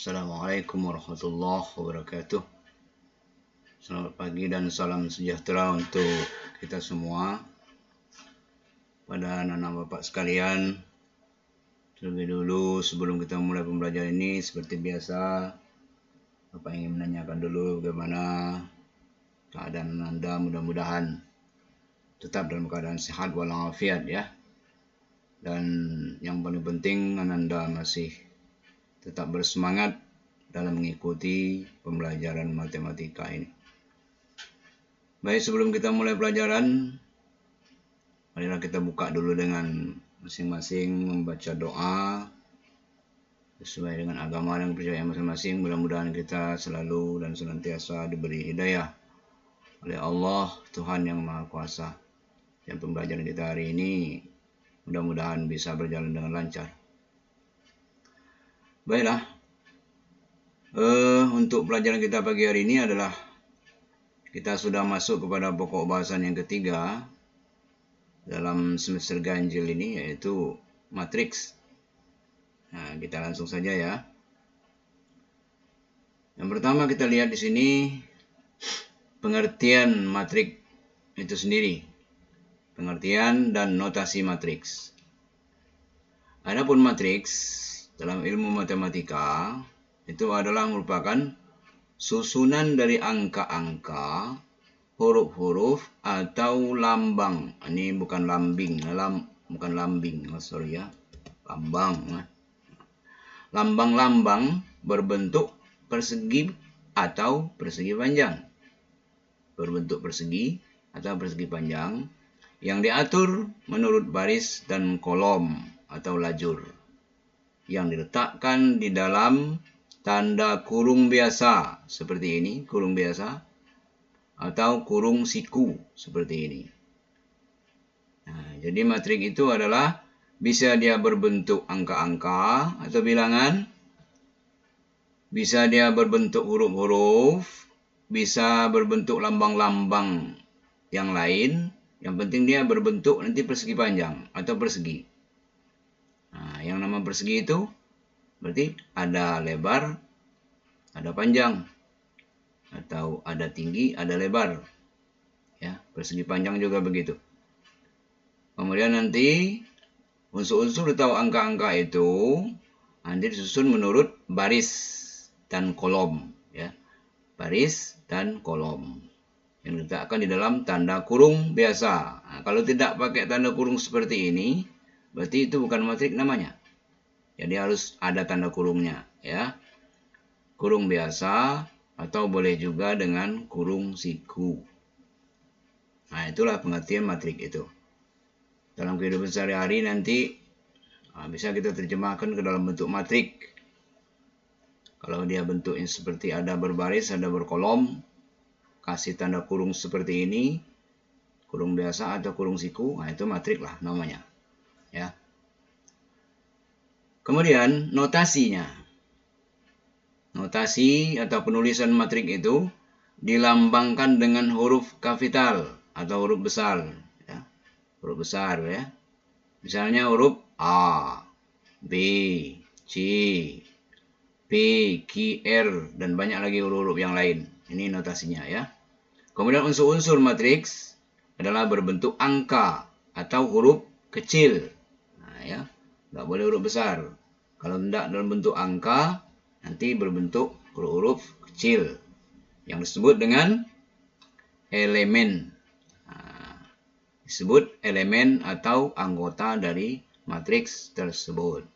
Assalamualaikum warahmatullahi wabarakatuh. Selamat pagi dan salam sejahtera untuk kita semua. Pada anak-anak bapak sekalian, terlebih dulu sebelum kita mulai pembelajaran ini, seperti biasa, Bapak ingin menanyakan dulu bagaimana keadaan Anda. Mudah-mudahan tetap dalam keadaan sehat walafiat ya. Dan yang paling penting Anda masih tetap bersemangat dalam mengikuti pembelajaran matematika ini. Baik, sebelum kita mulai pelajaran, marilah kita buka dulu dengan masing-masing membaca doa sesuai dengan agama dan kepercayaan masing-masing. Mudah-mudahan kita selalu dan senantiasa diberi hidayah oleh Allah, Tuhan yang Maha Kuasa. Dan pembelajaran kita hari ini mudah-mudahan bisa berjalan dengan lancar. Baiklah, untuk pelajaran kita pagi hari ini adalah kita sudah masuk kepada pokok bahasan yang ketiga dalam semester ganjil ini, yaitu matriks. Nah, kita langsung saja ya. Yang pertama kita lihat di sini pengertian matriks itu sendiri. Pengertian dan notasi matriks. Adapun matriks dalam ilmu matematika itu adalah merupakan susunan dari angka-angka, huruf-huruf atau lambang. Ini bukan lambing, bukan lambing, ya. Lambang. Lambang-lambang berbentuk persegi atau persegi panjang. Berbentuk persegi atau persegi panjang yang diatur menurut baris dan kolom atau lajur yang diletakkan di dalam tanda kurung biasa seperti ini, kurung biasa, atau kurung siku seperti ini. Nah, jadi matriks itu adalah bisa dia berbentuk angka-angka atau bilangan, bisa dia berbentuk huruf-huruf, bisa berbentuk lambang-lambang yang lain. Yang penting dia berbentuk nanti persegi panjang atau persegi. Nah, yang nama persegi itu berarti ada lebar, ada panjang, atau ada tinggi, ada lebar. Ya, persegi panjang juga begitu. Kemudian nanti unsur-unsur atau angka-angka itu nanti disusun menurut baris dan kolom, ya. Baris dan kolom yang diletakkan di dalam tanda kurung biasa. Nah, kalau tidak pakai tanda kurung seperti ini, berarti itu bukan matriks namanya. Jadi harus ada tanda kurungnya, ya. Kurung biasa atau boleh juga dengan kurung siku. Nah, itulah pengertian matriks itu. Dalam kehidupan sehari-hari nanti bisa kita terjemahkan ke dalam bentuk matriks. Kalau dia bentuknya seperti ada berbaris, ada berkolom, kasih tanda kurung seperti ini, kurung biasa atau kurung siku, nah itu matriks lah namanya. Ya. Kemudian notasinya. Notasi atau penulisan matriks itu dilambangkan dengan huruf kapital atau huruf besar. Ya. Huruf besar ya. Misalnya huruf A, B, C, P, Q, R, dan banyak lagi huruf-huruf yang lain. Ini notasinya ya. Kemudian unsur-unsur matriks adalah berbentuk angka atau huruf kecil. Nah, ya. Nggak boleh huruf besar. Kalau tidak dalam bentuk angka, nanti berbentuk huruf-huruf kecil yang disebut dengan elemen. Nah, disebut elemen atau anggota dari matriks tersebut.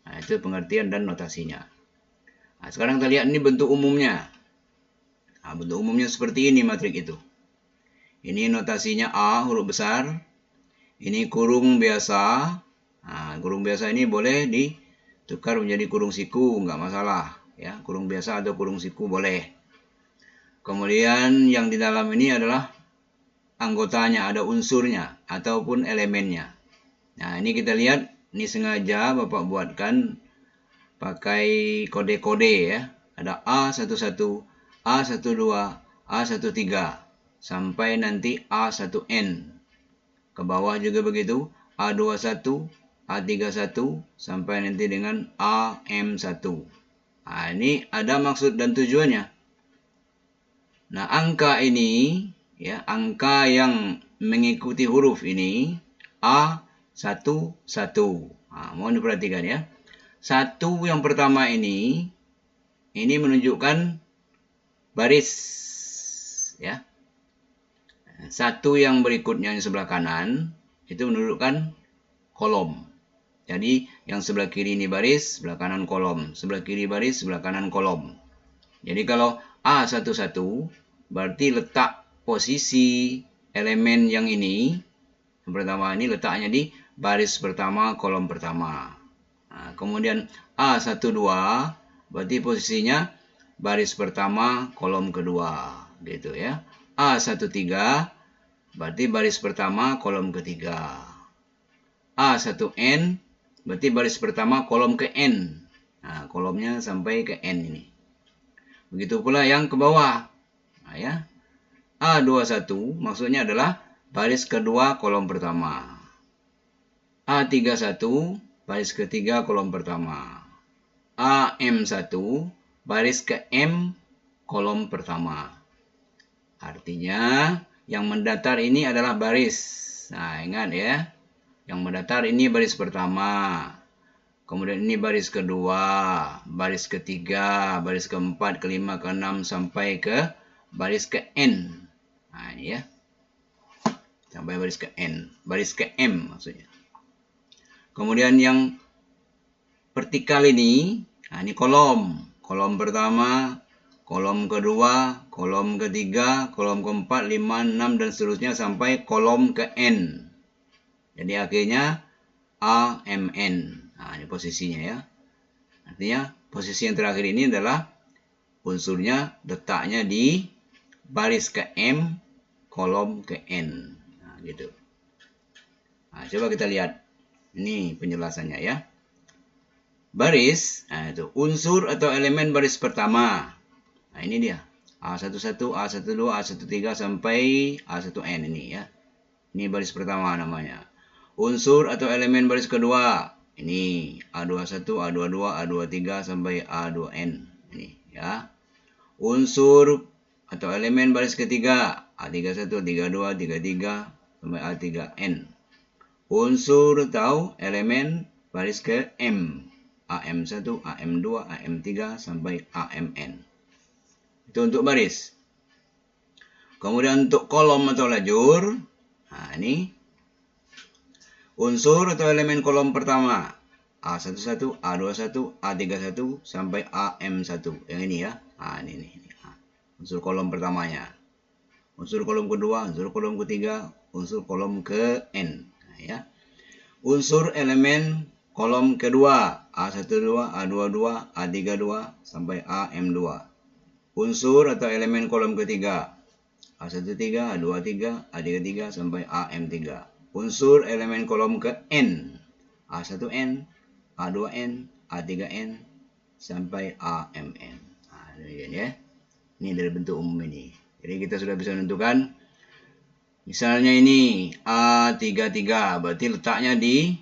Nah, itu pengertian dan notasinya. Nah, sekarang kita lihat ini bentuk umumnya. Nah, bentuk umumnya seperti ini matriks itu. Ini notasinya A, huruf besar. Ini kurung biasa. Nah, kurung biasa ini boleh ditukar menjadi kurung siku, nggak masalah. Ya, kurung biasa atau kurung siku boleh. Kemudian yang di dalam ini adalah anggotanya, ada unsurnya ataupun elemennya. Nah, ini kita lihat, ini sengaja Bapak buatkan pakai kode-kode ya. Ada A11, A12, A13 sampai nanti A1N. Ke bawah juga begitu, A21, A31 sampai nanti dengan AM1. Nah, ini ada maksud dan tujuannya. Nah, angka ini, ya, angka yang mengikuti huruf ini, A11. Nah, mohon diperhatikan ya. 1 yang pertama ini menunjukkan baris, ya. 1 yang berikutnya di sebelah kanan itu menunjukkan kolom. Jadi yang sebelah kiri ini baris, sebelah kanan kolom. Sebelah kiri baris, sebelah kanan kolom. Jadi kalau A11 berarti letak posisi elemen yang ini, yang pertama ini letaknya di baris pertama kolom pertama. Nah, kemudian A12 berarti posisinya baris pertama kolom kedua, gitu ya. A13 berarti baris pertama kolom ketiga. A1N berarti baris pertama kolom ke N. Nah, kolomnya sampai ke N ini. Begitu pula yang ke bawah. Nah, ya. A21 maksudnya adalah baris kedua kolom pertama. A31 baris ketiga kolom pertama. AM1 baris ke M kolom pertama. Artinya yang mendatar ini adalah baris. Nah, ingat ya. Yang mendatar ini baris pertama. Kemudian ini baris kedua, baris ketiga, baris keempat, kelima, keenam, sampai ke baris ke N. Nah, ini ya. Sampai baris ke N. Baris ke M maksudnya. Kemudian yang vertikal ini, nah ini kolom. Kolom pertama, kolom kedua, kolom ketiga, kolom keempat, 5, 6, dan seterusnya sampai kolom ke N. Jadi akhirnya AMN. Nah, ini posisinya ya. Artinya posisi yang terakhir ini adalah unsurnya letaknya di baris ke M, kolom ke N. Nah, gitu. Nah, coba kita lihat. Ini penjelasannya ya. Baris, nah itu unsur atau elemen baris pertama. Nah, ini dia. A11, A12, A13 sampai A1N ini ya. Ini baris pertama namanya. Unsur atau elemen baris kedua. Ini A21, A22, A23 sampai A2N. Ini ya. Unsur atau elemen baris ketiga. A31, A32, A33 sampai A3N. Unsur atau elemen baris ke M. AM1, AM2, AM3 sampai AMN. Itu untuk baris. Kemudian untuk kolom atau lajur. Nah, ini unsur atau elemen kolom pertama. A11, A21, A31 sampai AM1. Yang ini ya. Nah, ini. Unsur kolom pertamanya. Unsur kolom kedua, unsur kolom ketiga, unsur kolom ke N. Nah, ya. Unsur elemen kolom kedua. A12, A22, A32 sampai AM2. Unsur atau elemen kolom ketiga. A13, A23, A33 sampai AM3. Unsur elemen kolom ke N. A1N, A2N, A3N, sampai AMN. Nah, demikian ya. Ini dari bentuk umum ini. Jadi kita sudah bisa menentukan. Misalnya ini A33, berarti letaknya di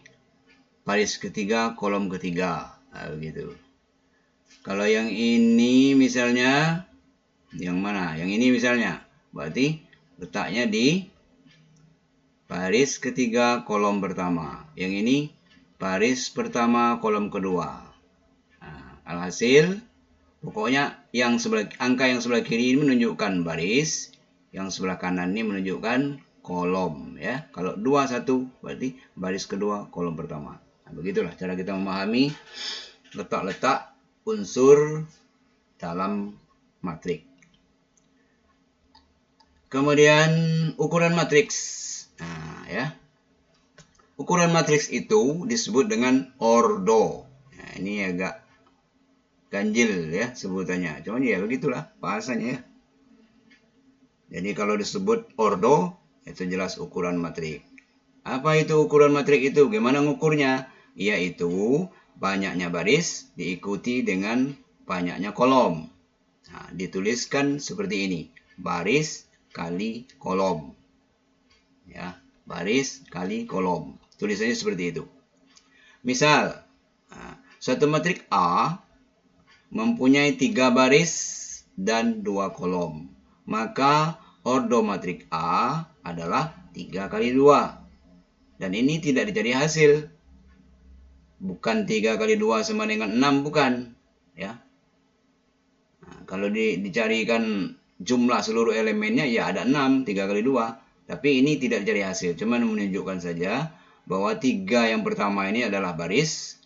baris ketiga, kolom ketiga. Nah, begitu. Kalau yang ini misalnya, yang mana? Yang ini misalnya, berarti letaknya di baris ketiga kolom pertama. Yang ini baris pertama kolom kedua. Nah, alhasil pokoknya angka yang sebelah kiri ini menunjukkan baris, yang sebelah kanan ini menunjukkan kolom ya. Kalau 21 berarti baris kedua kolom pertama. Nah, begitulah cara kita memahami letak-letak unsur dalam matrik. Kemudian ukuran matriks. Nah, ya. Ukuran matriks itu disebut dengan ordo. Nah, ini agak ganjil ya sebutannya. Cuman ya begitulah bahasanya ya. Jadi kalau disebut ordo, itu jelas ukuran matrik. Apa itu ukuran matrik itu? Gimana ngukurnya? Yaitu banyaknya baris diikuti dengan banyaknya kolom. Nah, dituliskan seperti ini. Baris kali kolom. Ya, baris kali kolom. Tulisannya seperti itu. Misal, suatu matrik A mempunyai 3 baris dan 2 kolom. Maka ordo matrik A adalah 3 kali 2. Dan ini tidak dicari hasil. Bukan 3 kali 2 sama dengan 6, bukan. Ya. Nah, kalau dicarikan jumlah seluruh elemennya, ya ada 6, 3 kali 2. Tapi ini tidak dicari hasil. Cuma menunjukkan saja bahwa 3 yang pertama ini adalah baris,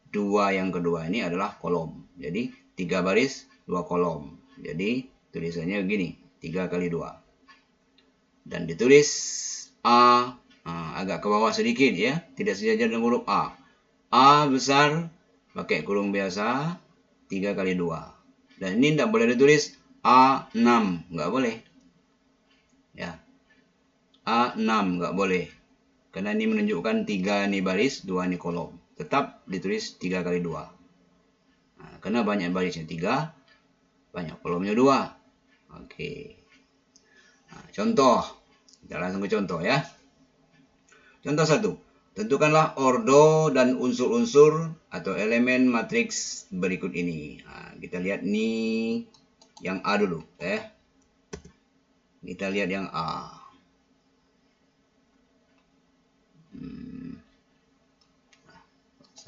2 yang kedua ini adalah kolom. Jadi 3 baris, 2 kolom. Jadi tulisannya begini, 3 kali 2. Dan ditulis A, agak ke bawah sedikit ya, tidak sejajar dengan huruf A. A besar pakai kurung biasa, 3 kali 2. Dan ini tidak boleh ditulis A6, nggak boleh. Ya, A6 nggak boleh. Karena ini menunjukkan 3 ini baris, 2 ini kolom. Tetap ditulis 3 kali 2. Nah, karena banyak barisnya 3, banyak kolomnya 2. Oke. Nah, contoh. Kita langsung ke contoh ya. Contoh 1. Tentukanlah ordo dan unsur-unsur atau elemen matriks berikut ini. Nah, kita lihat nih yang A dulu. Kita lihat yang A.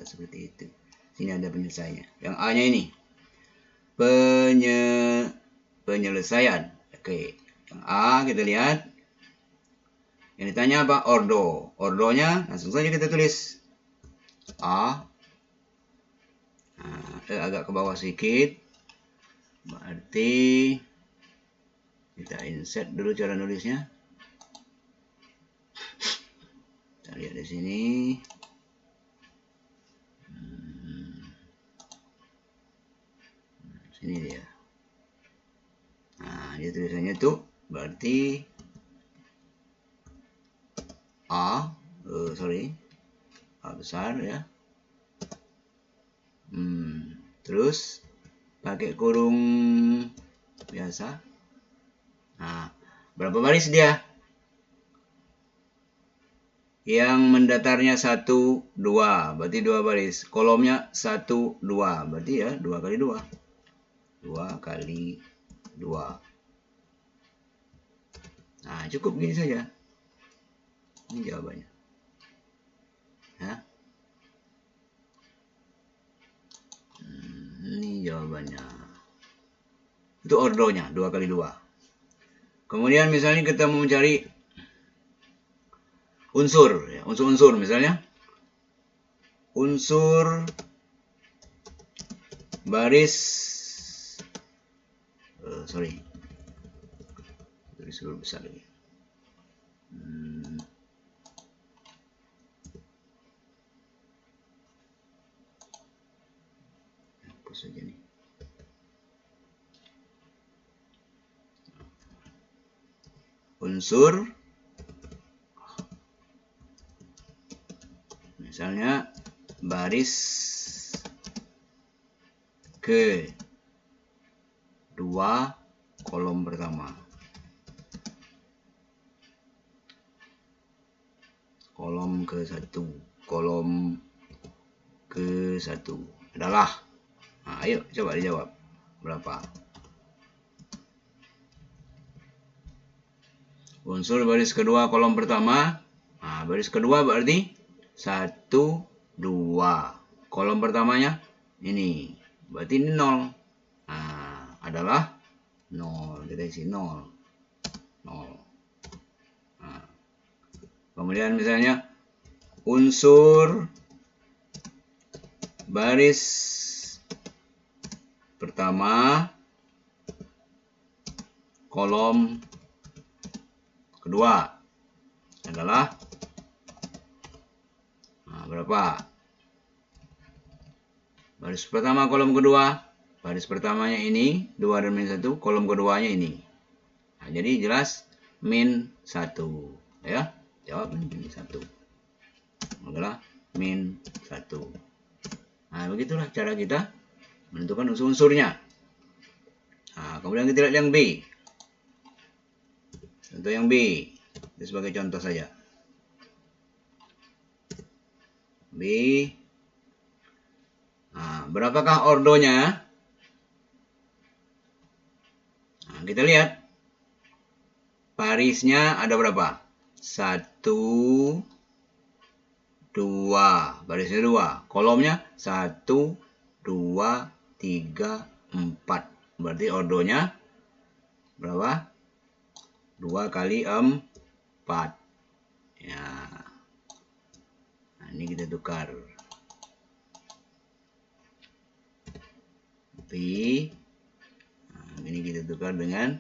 Seperti itu. Sini ada penyelesaiannya. Yang A-nya ini. Penyelesaian. Oke. Yang A kita lihat. Yang ditanya apa? Ordo. Ordonya langsung saja kita tulis A. Nah, agak ke bawah sedikit. Berarti kita insert dulu cara nulisnya. Kita lihat di sini. Sini dia. Nah, dia tulisannya tuh berarti A besar ya. Terus pakai kurung biasa. Nah, berapa baris dia? Yang mendatarnya 1, 2, berarti 2 baris. Kolomnya 1, 2, berarti ya 2 kali 2. 2 kali 2. Nah, cukup gini saja. Ini jawabannya. Ya. Ini jawabannya. Itu ordonya, 2 kali 2. Kemudian misalnya kita mau mencari unsur, ya, unsur-unsur misalnya. Unsur baris tulis huruf besar lagi. Hapus saja nih. Unsur misalnya baris ke 2 kolom pertama. Kolom ke-1. Kolom ke-1 adalah, nah, ayo coba dijawab. Berapa? Unsur baris kedua kolom pertama. Nah, baris kedua berarti 1, 2. Kolom pertamanya ini. Berarti ini 0. Nah, adalah 0. Kita isi 0. 0. Nah, kemudian misalnya unsur baris pertama kolom kedua adalah berapa? Baris pertama kolom kedua, baris pertamanya ini 2 dan min 1, kolom keduanya ini. Nah, jadi jelas min 1 ya. Jawab min 1 adalah min 1. Nah, begitulah cara kita menentukan unsur-unsurnya. Nah, kemudian kita lihat yang B. Contoh yang B. Ini sebagai contoh saja. B. Nah, berapakah ordonya? Nah, kita lihat barisnya ada berapa? 1, 2. Barisnya 2. Kolomnya 1, 2, 3, 4. Berarti ordonya berapa? 2 kali 4. Ya. Nah, ini kita tukar. Ini kita tukar dengan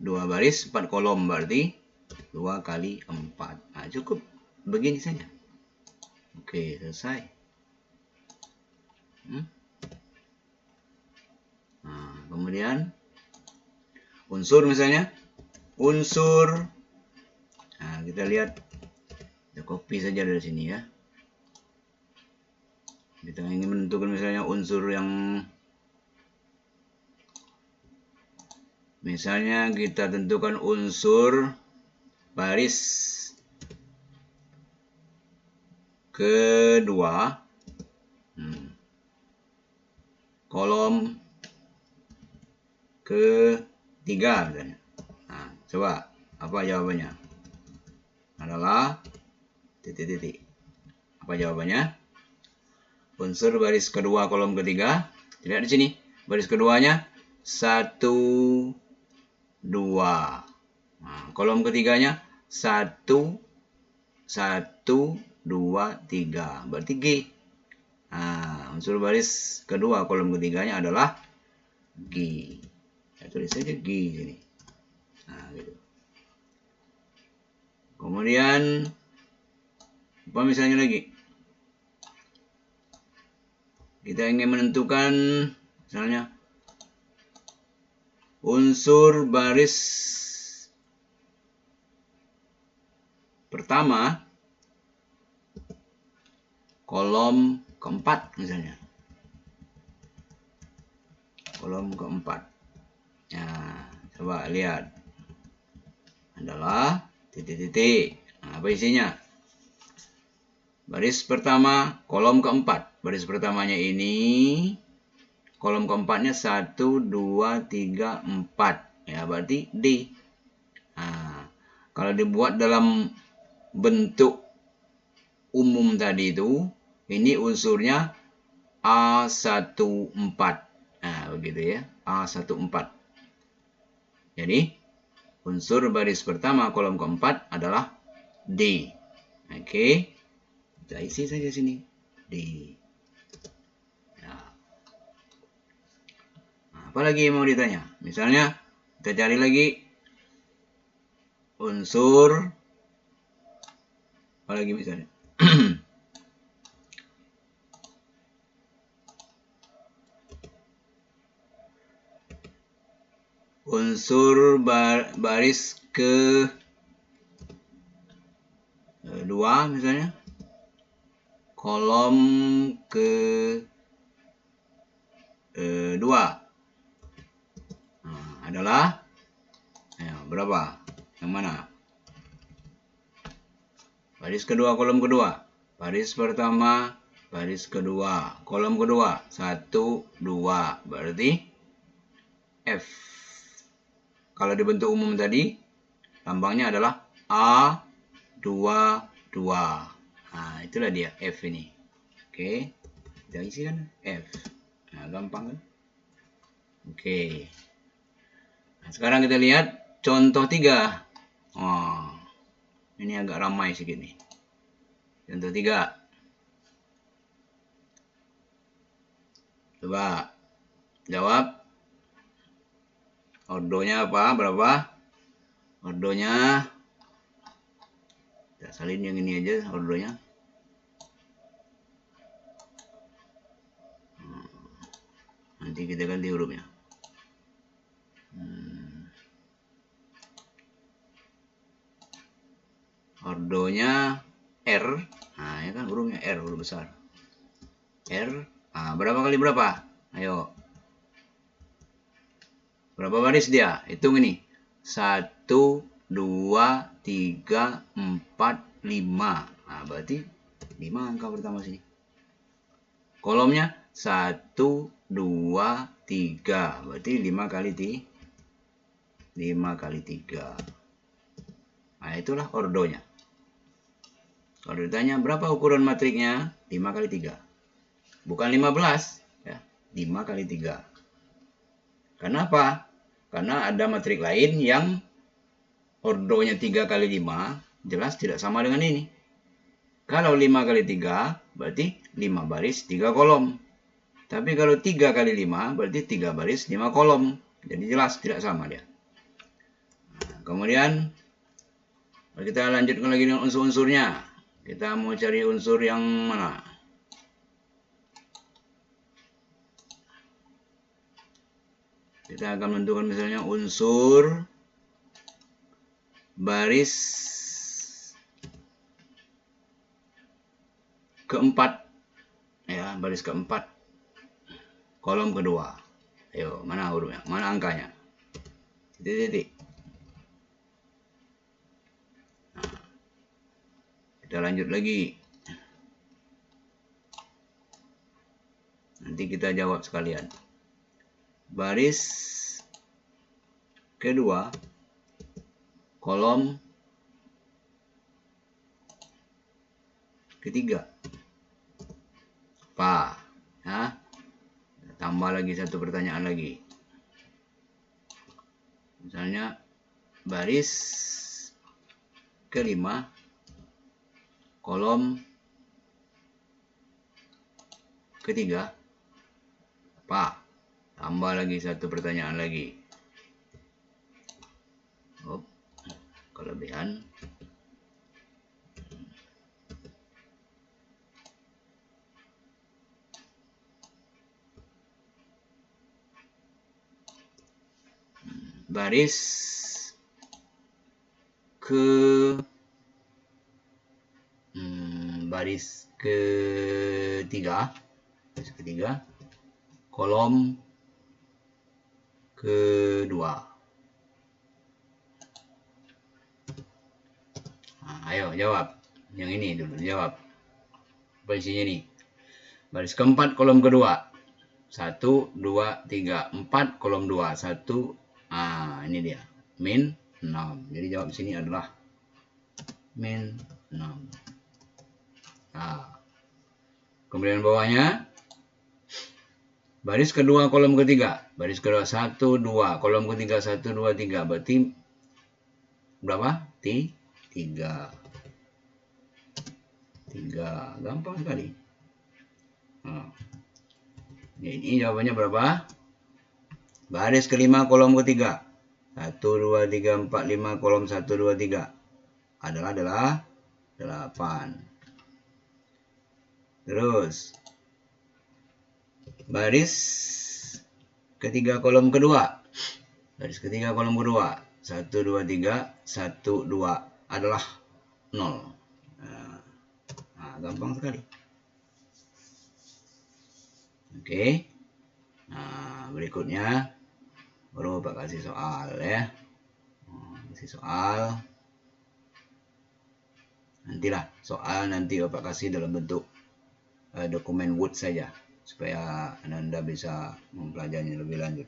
2 baris 4 kolom, berarti 2 kali 4. Nah, cukup begini saja. Oke, selesai. Nah, kemudian unsur misalnya. Unsur. Nah, kita lihat. Kita copy saja dari sini ya. Kita ingin menentukan misalnya unsur yang misalnya kita tentukan unsur baris kedua, kolom ketiga misalnya. Nah, coba apa jawabannya? Adalah titik-titik. Apa jawabannya? Unsur baris kedua kolom ketiga. Lihat di sini. Baris keduanya 1, 2. Nah, kolom ketiganya 1, 1, 2, 3. Berarti G. Nah, unsur baris kedua kolom ketiganya adalah G. Saya tulis saja G sini. Nah, gitu. Kemudian apa misalnya lagi? Kita ingin menentukan misalnya unsur baris pertama kolom keempat misalnya. Kolom keempat. Nah, coba lihat. Adalah titik-titik. Nah, apa isinya? Baris pertama, kolom keempat. Baris pertamanya ini, kolom keempatnya 1, 2, 3, 4. Ya, berarti D. Nah, kalau dibuat dalam bentuk umum tadi itu, ini unsurnya A14. Nah, begitu ya. A14. Jadi, unsur baris pertama kolom keempat adalah D. Oke. Kita isi saja sini. D. Ya. Nah, apa lagi yang mau ditanya? Misalnya, kita cari lagi unsur. Apa lagi misalnya? Unsur baris ke dua misalnya. Kolom ke 2 adalah berapa? Yang mana? Baris kedua, kolom kedua. Baris pertama, baris kedua, kolom kedua 1, 2. Berarti F. Kalau di bentuk umum tadi, lambangnya adalah A22. Nah, itulah dia F ini. Oke, kita isi kan F. Nah, gampang kan? Oke. Nah, sekarang kita lihat contoh 3. Oh, ini agak ramai sedikit nih. Contoh 3. Coba jawab. Ordonya apa? Berapa? Ordonya. Kita salin yang ini aja ordonya. Nanti kita ganti hurufnya. Ordonya R. Nah, ya kan hurufnya R, huruf besar. R. Nah, berapa kali berapa? Ayo. Berapa baris dia? Hitung ini. 1, 2, 3, 4, 5. Nah, berarti 5 angka pertama sini. Kolomnya 1, 2, 3. Berarti 5 kali 3. Nah, itulah ordonya. Kalau ditanya berapa ukuran matriknya? 5 kali 3. Bukan 15. Ya, 5 kali 3. Kenapa? Karena ada matrik lain yang ordonya 3 kali 5 jelas tidak sama dengan ini. Kalau 5 kali 3 berarti 5 baris 3 kolom. Tapi kalau 3 kali 5 berarti 3 baris 5 kolom. Jadi jelas tidak sama dia. Nah, kemudian kita lanjutkan lagi dengan unsur-unsurnya. Kita mau cari unsur yang mana? Kita akan menentukan misalnya unsur baris keempat. Ya, baris keempat. Kolom kedua. Ayo, mana hurufnya? Mana angkanya? Titik-titik. Nah, kita lanjut lagi. Nanti kita jawab sekalian. Baris kedua, kolom ketiga. Apa? Ya? Tambah lagi satu pertanyaan lagi. Misalnya baris kelima, kolom ketiga. Apa? Tambah lagi satu pertanyaan lagi. Kelebihan. Baris ketiga, kolom kedua. Nah, ayo jawab. Yang ini dulu jawab. Apa isinya ini? Baris keempat, kolom kedua. 1, 2, 3, 4, kolom 2. 1, ini dia. Min 6. Jadi jawab sini adalah min 6. Nah, kemudian bawahnya baris kedua kolom ketiga. Baris kedua 1, 2. Kolom ketiga 1, 2, 3. Berarti berapa? 3. Gampang sekali. Nah, ini jawabannya berapa? Baris kelima kolom ketiga. 1, 2, 3, 4, 5. Kolom 1, 2, 3. Adalah 8. Terus baris ketiga kolom kedua. Baris ketiga kolom kedua. 1, 2, 3. 1, 2 adalah 0. Nah, gampang sekali. Oke. Nah, berikutnya baru Bapak kasih soal ya. Kasih soal. Nantilah soal nanti Bapak kasih dalam bentuk dokumen Word saja supaya Anda bisa mempelajarinya lebih lanjut.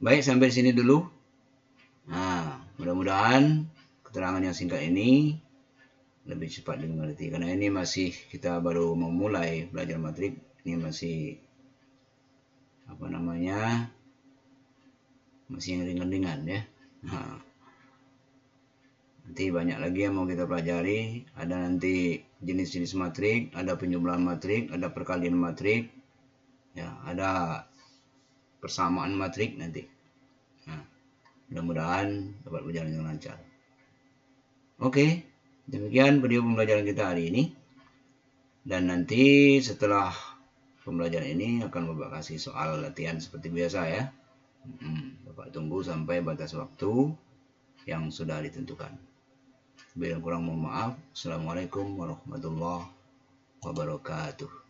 Baik, sampai sini dulu. Nah, mudah-mudahan keterangan yang singkat ini lebih cepat dimengerti, karena ini masih kita baru memulai belajar matrik. Ini masih masih yang ringan-ringan ya. Nah, nanti banyak lagi yang mau kita pelajari. Ada nanti jenis-jenis matrik, ada penjumlahan matrik, ada perkalian matrik, ya, ada persamaan matrik nanti. Nah, mudah-mudahan dapat berjalan dengan lancar. Oke, demikian video pembelajaran kita hari ini. Dan nanti setelah pembelajaran ini akan Bapak kasih soal latihan seperti biasa ya. Bapak tunggu sampai batas waktu yang sudah ditentukan. Lebih dan kurang mohon maaf. Assalamualaikum warahmatullahi wabarakatuh.